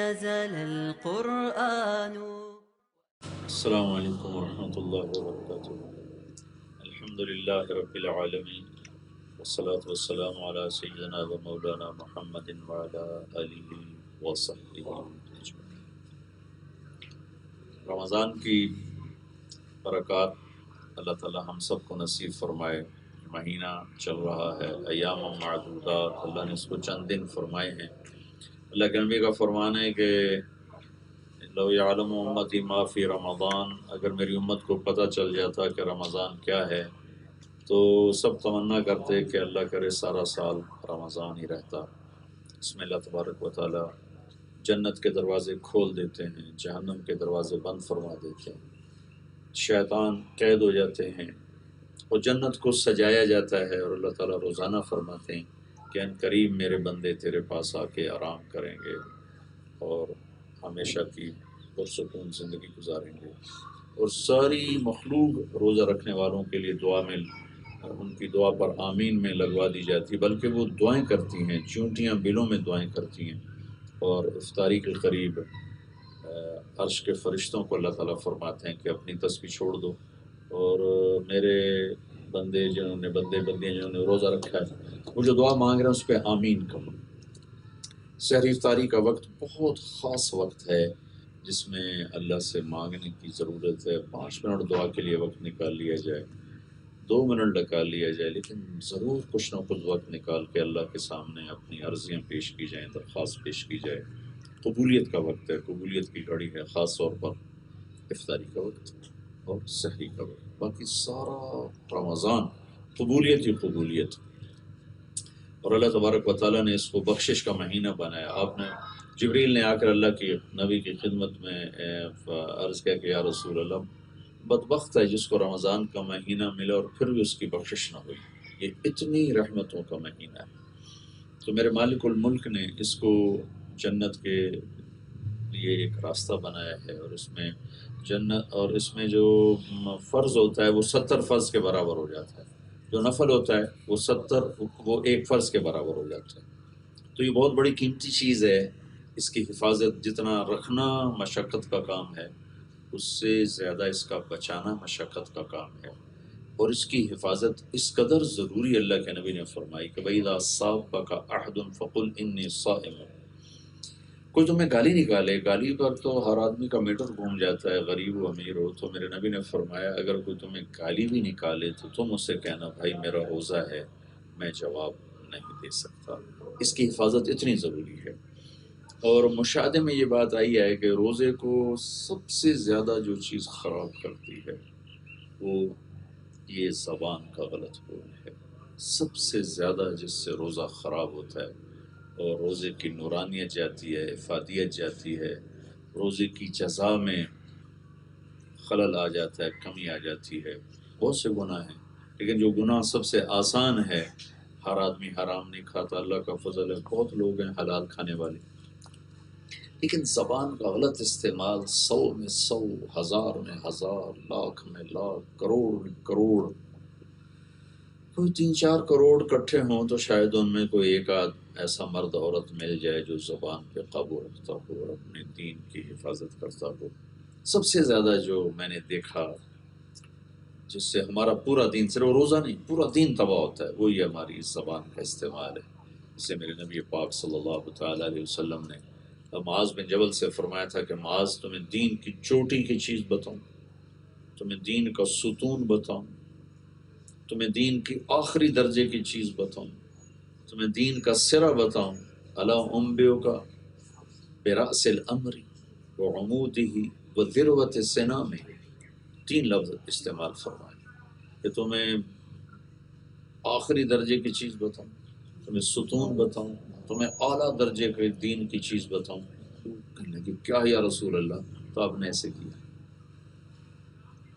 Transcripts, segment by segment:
نزل القرآن. السلام علیکم ورحمۃ اللہ وبرکاتہ. الحمد للہ رب العالمین والصلاة والسلام علی سیدنا و مولانا محمد وعلی آلہ وصحبہ اجمعین. رمضان کی برکات اللہ تعالی ہم سب کو نصیب فرمائے. مہینہ چل رہا ہے، ایام معدودات، اللہ نے اس کو چند دن فرمائے ہیں. اللہ کے نبی کا فرمان ہے کہ لو یعلم امتی ما فی رمضان، اگر میری امت کو پتہ چل جاتا کہ رمضان کیا ہے تو سب تمنا کرتے کہ اللہ کرے سارا سال رمضان ہی رہتا. اس میں اللہ تبارک و تعالی جنت کے دروازے کھول دیتے ہیں، جہنم کے دروازے بند فرما دیتے ہیں، شیطان قید ہو جاتے ہیں اور جنت کو سجایا جاتا ہے. اور اللہ تعالیٰ روزانہ فرماتے ہیں کہ ان قریب میرے بندے تیرے پاس آ کے آرام کریں گے اور ہمیشہ کی پرسکون زندگی گزاریں گے. اور ساری مخلوق روزہ رکھنے والوں کے لیے دعا میں ان کی دعا پر آمین میں لگوا دی جاتی، بلکہ وہ دعائیں کرتی ہیں، چونٹیاں بلوں میں دعائیں کرتی ہیں. اور افطاری کے قریب عرش کے فرشتوں کو اللہ تعالیٰ فرماتے ہیں کہ اپنی تسبیح چھوڑ دو اور میرے بندیاں جنہوں نے روزہ رکھا ہے وہ جو دعا مانگ رہے ہیں اس پہ آمین کہو. سحری افطاری کا وقت بہت خاص وقت ہے جس میں اللہ سے مانگنے کی ضرورت ہے. 5 منٹ دعا کے لیے وقت نکال لیا جائے، 2 منٹ نکال لیا جائے، لیکن ضرور کچھ نہ کچھ وقت نکال کے اللہ کے سامنے اپنی عرضیاں پیش کی جائیں، درخواست پیش کی جائے. قبولیت کا وقت ہے، قبولیت کی گھڑی ہے، خاص طور پر افطاری کا وقت اور سحری کا وقت. باقی سارا رمضان قبولیت ہی قبولیت. اور اللہ تبارک و تعالیٰ نے اس کو بخشش کا مہینہ بنایا. آپ نے جبریل نے آ کر اللہ کی نبی کی خدمت میں عرض کیا کہ یا رسول اللہ، بدبخت ہے جس کو رمضان کا مہینہ ملا اور پھر بھی اس کی بخشش نہ ہوئی. یہ اتنی رحمتوں کا مہینہ ہے. تو میرے مالک الملک نے اس کو جنت کے لیے ایک راستہ بنایا ہے. اور اس میں جنت، اور اس میں جو فرض ہوتا ہے وہ 70 فرض کے برابر ہو جاتا ہے، جو نفل ہوتا ہے وہ 1 فرض کے برابر ہو جاتا ہے. تو یہ بہت بڑی قیمتی چیز ہے. اس کی حفاظت جتنا رکھنا مشقت کا کام ہے، اس سے زیادہ اس کا بچانا مشقت کا کام ہے. اور اس کی حفاظت اس قدر ضروری اللہ کے نبی نے فرمائی کہ وَإِذَا صَابَكَ أَحَدٌ فَقُلْ إِنِّي صَائِمٌ. کوئی تمہیں گالی نکالے، گالی پر تو ہر آدمی کا میٹر گھوم جاتا ہے، غریب ہو امیر ہو. تو میرے نبی نے فرمایا اگر کوئی تمہیں گالی بھی نکالے تو تم اس سے کہنا بھائی میرا روزہ ہے، میں جواب نہیں دے سکتا. اس کی حفاظت اتنی ضروری ہے. اور مشاہدے میں یہ بات آئی ہے کہ روزے کو سب سے زیادہ جو چیز خراب کرتی ہے وہ یہ زبان کا غلط بول ہے. سب سے زیادہ جس سے روزہ خراب ہوتا ہے اور روزے کی نورانیت جاتی ہے، افادیت جاتی ہے، روزے کی جزا میں خلل آ جاتا ہے، کمی آ جاتی ہے. بہت سے گناہ ہیں لیکن جو گناہ سب سے آسان ہے، ہر آدمی حرام نہیں کھاتا، اللہ کا فضل ہے، بہت لوگ ہیں حلال کھانے والے، لیکن زبان کا غلط استعمال 100 میں 100، 1000 میں 1000، لاکھ میں لاکھ، کروڑ میں کروڑ. کوئی 3-4 کروڑ اکٹھے ہوں تو شاید ان میں کوئی ایک آدھ ایسا مرد عورت مل جائے جو زبان پہ قابو رکھتا ہو اور اپنے دین کی حفاظت کرتا ہو. سب سے زیادہ جو میں نے دیکھا جس سے ہمارا پورا دین، صرف روزہ نہیں پورا دین تباہ ہوتا ہے، وہی ہماری اس زبان کا استعمال ہے. جسے میرے نبی پاک صلی اللہ تعالی علیہ وسلم نے معاذ بن جبل سے فرمایا تھا کہ معاذ تمہیں دین کی چوٹی کی چیز بتاؤں، تمہیں دین کا ستون بتاؤں، تمہیں دین کی آخری درجے کی چیز بتاؤں، تمہیں دین کا سرا بتاؤں. الا انبئک برأس الامر وعمودہ وذروۃ سنامہ. 3 لفظ استعمال فرمائے کہ تمہیں آخری درجے کی چیز بتاؤں، تمہیں ستون بتاؤں، تمہیں اعلیٰ درجے کے دین کی چیز بتاؤں. کہنے لگے کیا یا رسول اللہ؟ تو آپ نے ایسے کیا،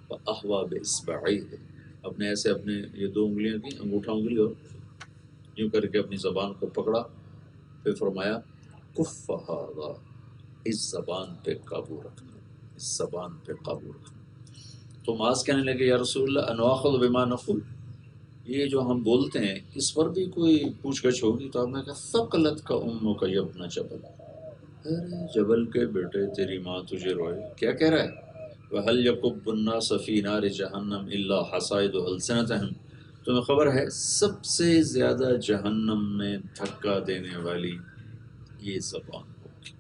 فأحوى بإصبعيه، اپنے ایسے اپنے یہ 2 انگلیاں کی، انگوٹھا انگلی اور یوں کر کے اپنی زبان کو پکڑا، پھر فرمایا کف ھذا، اس زبان پہ قابو رکھنا، اس زبان پہ قابو رکھنا. تو معاذ کہنے لگے یا رسول اللہ انواخذ بما نقول، یہ جو ہم بولتے ہیں اس پر بھی کوئی پوچھ گچھ ہوگی؟ تو آپ نے کہا ثقلت کا امک یا ابن جبل، ارے جبل کے بیٹے تیری ماں تجھے روئے، کیا کہہ رہا ہے؟ وَهَلْ يَكُبُّ النَّاسَ فِي نَارِ جَهَنَّمَ إِلَّا حَصَائِدُ أَلْسِنَتِهِمْ، تمہیں خبر ہے سب سے زیادہ جہنم میں دھکا دینے والی یہ زبان ہوگی،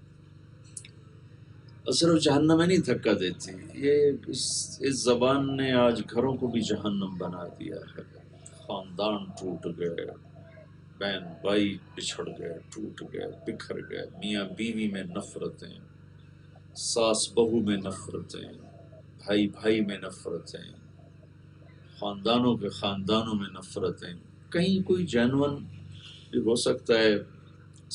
اور صرف جہنم میں نہیں دھکا دیتی، یہ اس زبان نے آج گھروں کو بھی جہنم بنا دیا ہے، خاندان ٹوٹ گئے، بہن بھائی بچھڑ گئے، ٹوٹ گئے، بکھر گئے، میاں بیوی میں نفرتیں، ساس بہو میں نفرتیں، بھائی بھائی میں نفرتیں، خاندانوں کے خاندانوں میں نفرتیں، کہیں کوئی جینون بھی ہو سکتا ہے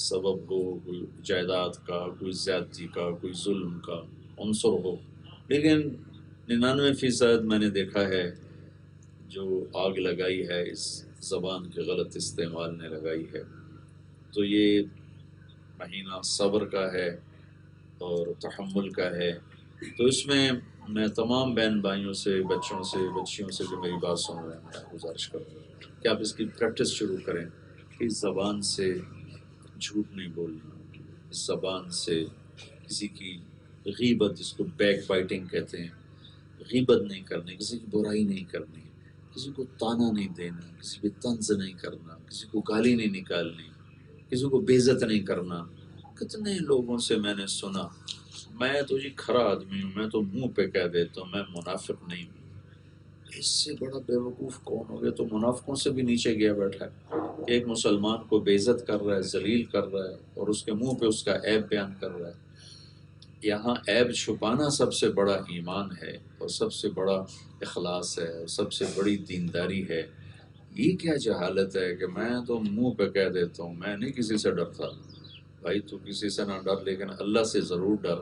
سبب ہو، کوئی جائیداد کا، کوئی زیادتی کا، کوئی ظلم کا عنصر ہو، لیکن 99% میں نے دیکھا ہے جو آگ لگائی ہے اس زبان کے غلط استعمال نے لگائی ہے، تو یہ مہینہ صبر کا ہے اور تحمل کا ہے، تو اس میں میں تمام بہن بھائیوں سے، بچوں سے، بچیوں سے جو میری بات سن رہے ہیں، میں گزارش کروں گا کہ آپ اس کی پریکٹس شروع کریں کہ اس زبان سے جھوٹ نہیں بولنا، اس زبان سے کسی کی غیبت، جس کو بیک بائٹنگ کہتے ہیں، غیبت نہیں کرنی، کسی کی برائی نہیں کرنی، کسی کو تانا نہیں دینا، کسی پہ طنز نہیں کرنا، کسی کو گالی نہیں نکالنی، کسی کو بے عزت نہیں کرنا۔ کتنے لوگوں سے میں نے سنا، میں تو جی کھرا آدمی ہوں، میں تو منہ پہ کہہ دیتا ہوں میں منافق نہیں ہوں۔ اس سے بڑا بیوقوف کون ہو گیا؟ تو منافقوں سے بھی نیچے گیا بیٹھا ہے کہ ایک مسلمان کو بے عزت کر رہا ہے، ذلیل کر رہا ہے، اور اس کے منہ پہ اس کا عیب بیان کر رہا ہے۔ یہاں عیب چھپانا سب سے بڑا ایمان ہے، اور سب سے بڑا اخلاص ہے، اور سب سے بڑی دینداری ہے۔ یہ کیا جہالت ہے کہ میں تو منہ پہ کہہ دیتا ہوں میں نہیں کسی سے ڈرتا۔ بھائی تو کسی سے نہ ڈر، لیکن اللہ سے ضرور ڈر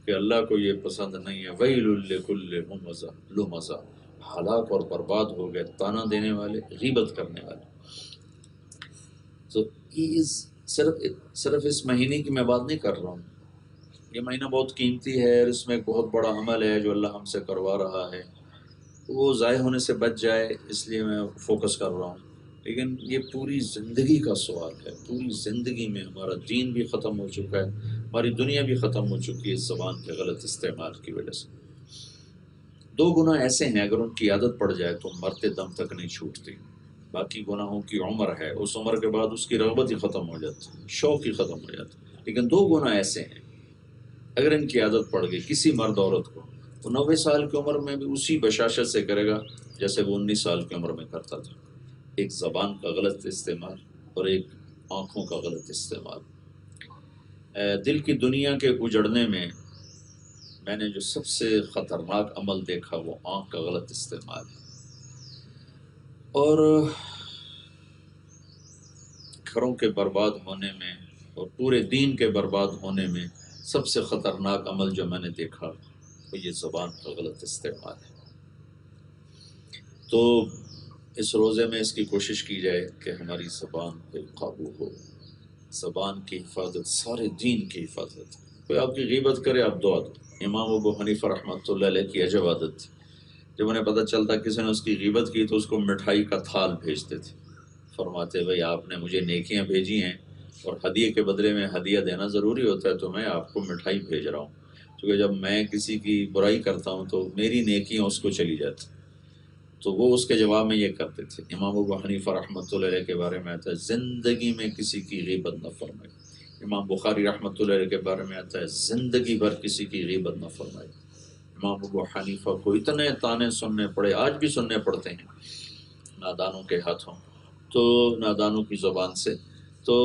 کہ اللہ کو یہ پسند نہیں ہے۔ وَيْلٌ لِّكُلِّ هُمَزَةٍ لُمَزَةٍ، ہلاک اور برباد ہو گئے تانا دینے والے، غیبت کرنے والے۔ تو صرف اس مہینے کی میں بات نہیں کر رہا ہوں، یہ مہینہ بہت قیمتی ہے، اور اس میں ایک بہت بڑا عمل ہے جو اللہ ہم سے کروا رہا ہے، وہ ضائع ہونے سے بچ جائے اس لیے میں فوکس کر رہا ہوں، لیکن یہ پوری زندگی کا سوال ہے۔ پوری زندگی میں ہمارا دین بھی ختم ہو چکا ہے، ہماری دنیا بھی ختم ہو چکی ہے اس زبان کے غلط استعمال کی وجہ سے۔ دو گناہ ایسے ہیں اگر ان کی عادت پڑ جائے تو مرتے دم تک نہیں چھوٹتی۔ باقی گناہوں کی عمر ہے، اس عمر کے بعد اس کی رغبت ہی ختم ہو جاتی، شوق ہی ختم ہو جاتا، لیکن دو گناہ ایسے ہیں اگر ان کی عادت پڑ گئی کسی مرد عورت کو، تو 90 سال کی عمر میں بھی اسی بشاشت سے کرے گا جیسے وہ 19 سال کی عمر میں کرتا تھا۔ ایک زبان کا غلط استعمال اور ایک آنکھوں کا غلط استعمال۔ دل کی دنیا کے اجڑنے میں نے جو سب سے خطرناک عمل دیکھا وہ آنکھ کا غلط استعمال ہے، اور گھروں کے برباد ہونے میں اور پورے دین کے برباد ہونے میں سب سے خطرناک عمل جو میں نے دیکھا وہ یہ زبان کا غلط استعمال ہے۔ تو اس روزے میں اس کی کوشش کی جائے کہ ہماری زبان پہ قابو ہو، زبان کی حفاظت سارے دین کی حفاظت۔ کوئی آپ کی غیبت کرے آپ دعا دو۔ امام ابو حنیفہ رحمۃ اللہ علیہ کی عجب عادت تھی، جب انہیں پتہ چلتا کسی نے اس کی غیبت کی تو اس کو مٹھائی کا تھال بھیجتے تھے، فرماتے بھائی آپ نے مجھے نیکیاں بھیجی ہیں اور ہدیے کے بدلے میں ہدیہ دینا ضروری ہوتا ہے، تو میں آپ کو مٹھائی بھیج رہا ہوں، کیونکہ جب میں کسی کی برائی کرتا ہوں تو میری نیکیاں اس کو چلی جاتی، تو وہ اس کے جواب میں یہ کرتے تھے۔ امام ابو حنیفہ رحمۃ اللہ علیہ کے بارے میں آتا ہے زندگی میں کسی کی غیبت نہ فرمائے۔ امام بخاری رحمۃ اللہ علیہ کے بارے میں آتا ہے زندگی بھر کسی کی غیبت نہ فرمائے۔ امام ابو حنیفہ کو اتنے تانے سننے پڑے، آج بھی سننے پڑتے ہیں نادانوں کے ہاتھوں، تو نادانوں کی زبان سے، تو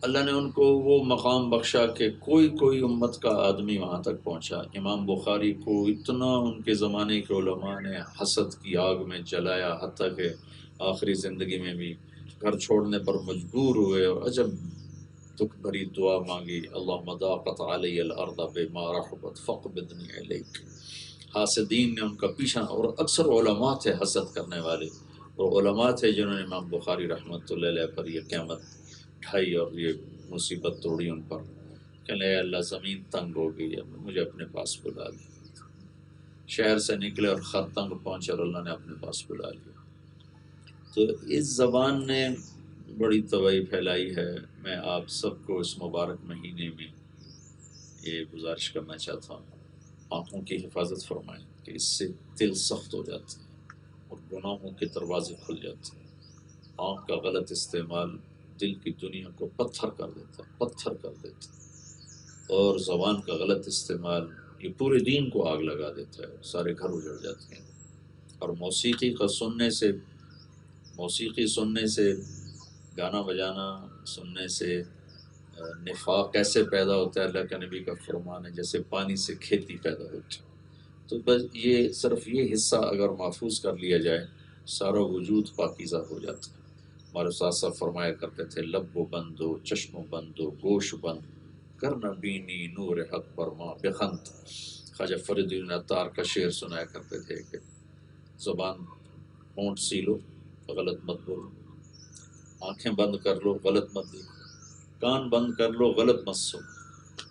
اللہ نے ان کو وہ مقام بخشا کہ کوئی امت کا آدمی وہاں تک پہنچا۔ امام بخاری کو اتنا ان کے زمانے کے علماء نے حسد کی آگ میں جلایا، حتیٰ کہ آخری زندگی میں بھی گھر چھوڑنے پر مجبور ہوئے اور عجب دکھ بھری دعا مانگی، اللہم ضاقت علی الارض بما رحبت فاقبضنی الیک۔ حاسدین نے ان کا پیچھا، اور اکثر علماء تھے حسد کرنے والے، اور علماء تھے جنہوں نے امام بخاری رحمۃ اللہ علیہ پر یہ قیامت ڈھائی اور یہ مصیبت توڑی ان پر، کہنے اے اللہ زمین تنگ ہو گئی ہے، مجھے اپنے پاس بلا لیا۔ شہر سے نکلے اور خط تنگ پہنچے اور اللہ نے اپنے پاس بلا لیا۔ تو اس زبان نے بڑی تباہی پھیلائی ہے۔ میں آپ سب کو اس مبارک مہینے میں یہ گزارش کرنا چاہتا ہوں، آنکھوں کی حفاظت فرمائیں کہ اس سے دل سخت ہو جاتے ہیں اور گناہوں کے دروازے کھل جاتے ہیں۔ آنکھ کا غلط استعمال دل کی دنیا کو پتھر کر دیتا ہے، پتھر کر دیتا ہے، اور زبان کا غلط استعمال یہ پورے دین کو آگ لگا دیتا ہے، سارے گھر اجڑ جاتے ہیں۔ اور موسیقی سننے سے، گانا بجانا سننے سے نفاق کیسے پیدا ہوتا ہے؟ اللہ کے نبی کا فرمان ہے جیسے پانی سے کھیتی پیدا ہوتی ہے۔ تو بس یہ صرف یہ حصہ اگر محفوظ کر لیا جائے سارا وجود پاکیزہ ہو جاتا ہے۔ ہمارے ساتھ ساتھ فرمایا کرتے تھے لب و بند و چشم و بند و گوش بند کرنا بینی نور حق برما بخند۔ خواجہ فرید الدین عطار کا شعر سنایا کرتے تھے کہ زبان ہونٹ سی لو غلط مت بولو، آنکھیں بند کر لو غلط مت دیکھو، کان بند کر لو غلط مت سنو،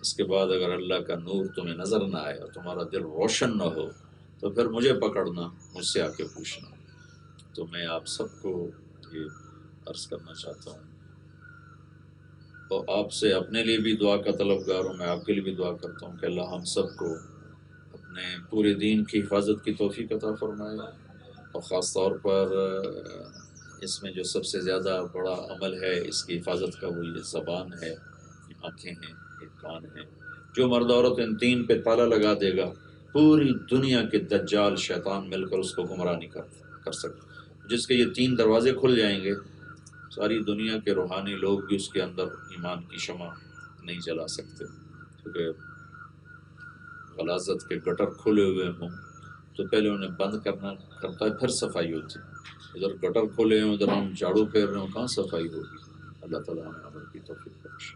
اس کے بعد اگر اللہ کا نور تمہیں نظر نہ آئے اور تمہارا دل روشن نہ ہو تو پھر مجھے پکڑنا، مجھ سے آ کے پوچھنا۔ تو میں آپ سب کو یہ عرض کرنا چاہتا ہوں اور آپ سے اپنے لیے بھی دعا کا طلبگار ہوں، میں آپ کے لیے بھی دعا کرتا ہوں کہ اللہ ہم سب کو اپنے پورے دین کی حفاظت کی توفیق عطا فرمائے، اور خاص طور پر اس میں جو سب سے زیادہ بڑا عمل ہے اس کی حفاظت کا وہ یہ زبان ہے، یہ آنکھیں ہیں، یہ کان ہیں۔ جو مرد عورت ان تین پہ تالا لگا دے گا پوری دنیا کے دجال شیطان مل کر اس کو گمراہ نہیں کر سکتے۔ جس کے یہ تین دروازے کھل جائیں گے ساری دنیا کے روحانی لوگ بھی اس کے اندر ایمان کی شمع نہیں جلا سکتے، کیونکہ غلاظت کے گٹر کھلے ہوئے ہوں تو پہلے انہیں بند کرنا کرتا ہے، پھر صفائی ہوتی ہے۔ ادھر گٹر کھولے ہیں ادھر ہم جھاڑو پھیر رہے ہوں، کہاں صفائی ہوگی؟ اللہ تعالیٰ ہمیں عمل کی توفیق بخشے۔